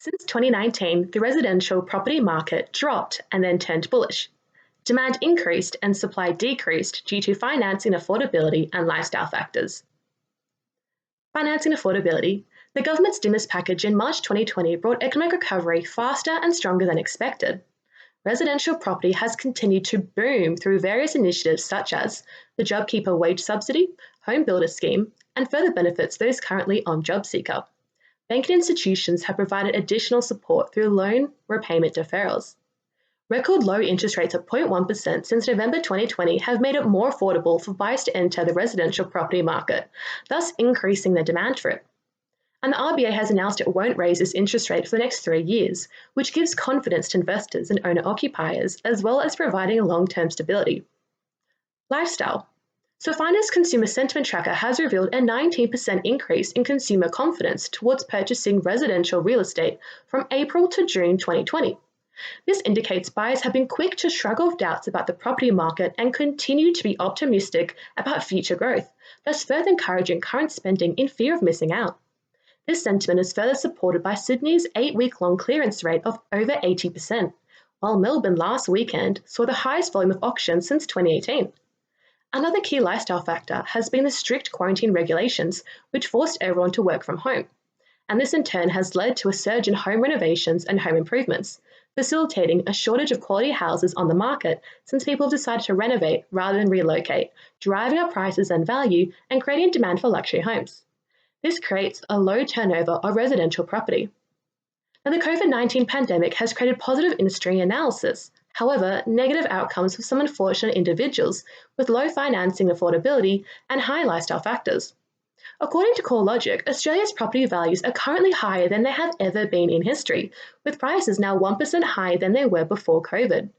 Since 2019, the residential property market dropped and then turned bullish. Demand increased and supply decreased due to financing affordability and lifestyle factors. Financing affordability. The government's stimulus package in March 2020 brought economic recovery faster and stronger than expected. Residential property has continued to boom through various initiatives such as the JobKeeper wage subsidy, Home Builder scheme, and further benefits those currently on JobSeeker. Banking institutions have provided additional support through loan repayment deferrals. Record low interest rates of 0.1% since November 2020 have made it more affordable for buyers to enter the residential property market, thus increasing the demand for it. And the RBA has announced it won't raise its interest rate for the next 3 years, which gives confidence to investors and owner-occupiers, as well as providing long-term stability. Lifestyle. So Finance Consumer Sentiment Tracker has revealed a 19% increase in consumer confidence towards purchasing residential real estate from April to June 2020. This indicates buyers have been quick to shrug off doubts about the property market and continue to be optimistic about future growth, thus further encouraging current spending in fear of missing out. This sentiment is further supported by Sydney's 8-week-long clearance rate of over 80%, while Melbourne last weekend saw the highest volume of auctions since 2018. Another key lifestyle factor has been the strict quarantine regulations, which forced everyone to work from home. And this in turn has led to a surge in home renovations and home improvements, facilitating a shortage of quality houses on the market since people have decided to renovate rather than relocate, driving up prices and value and creating demand for luxury homes. This creates a low turnover of residential property. Now, the COVID-19 pandemic has created positive industry analysis. However, negative outcomes for some unfortunate individuals with low financing affordability and high lifestyle factors. According to CoreLogic, Australia's property values are currently higher than they have ever been in history, with prices now 1% higher than they were before COVID.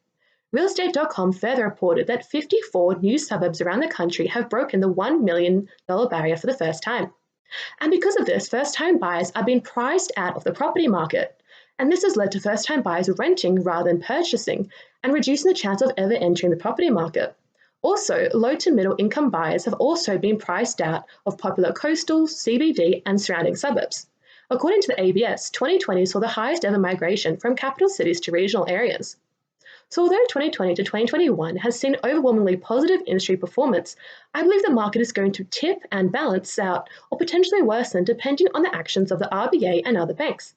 Realestate.com further reported that 54 new suburbs around the country have broken the $1 million barrier for the first time. And because of this, first-time buyers are being priced out of the property market. And this has led to first-time buyers renting rather than purchasing and reducing the chance of ever entering the property market. Also, low to middle income buyers have also been priced out of popular coastal, CBD and surrounding suburbs. According to the ABS, 2020 saw the highest ever migration from capital cities to regional areas. So although 2020 to 2021 has seen overwhelmingly positive industry performance, I believe the market is going to tip and balance out or potentially worsen depending on the actions of the RBA and other banks.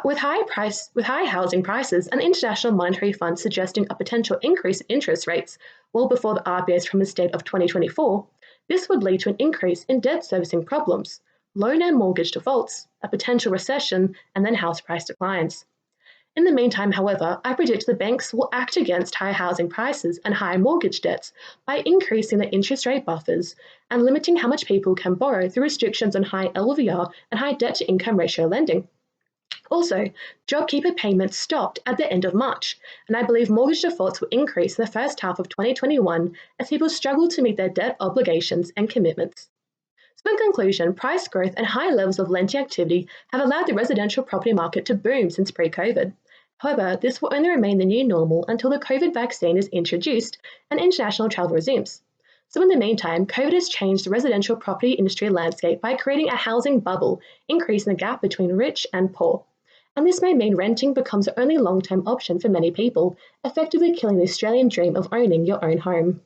With high housing prices and the International Monetary Fund suggesting a potential increase in interest rates well before the RBA's promised date of 2024, this would lead to an increase in debt servicing problems, loan and mortgage defaults, a potential recession, and then house price declines. In the meantime, however, I predict the banks will act against high housing prices and high mortgage debts by increasing the interest rate buffers and limiting how much people can borrow through restrictions on high LVR and high debt-to-income ratio lending. Also, JobKeeper payments stopped at the end of March, and I believe mortgage defaults will increase in the first half of 2021 as people struggle to meet their debt obligations and commitments. So in conclusion, price growth and high levels of lending activity have allowed the residential property market to boom since pre-COVID. However, this will only remain the new normal until the COVID vaccine is introduced and international travel resumes. So in the meantime, COVID has changed the residential property industry landscape by creating a housing bubble, increasing the gap between rich and poor. And this may mean renting becomes the only long-term option for many people, effectively killing the Australian dream of owning your own home.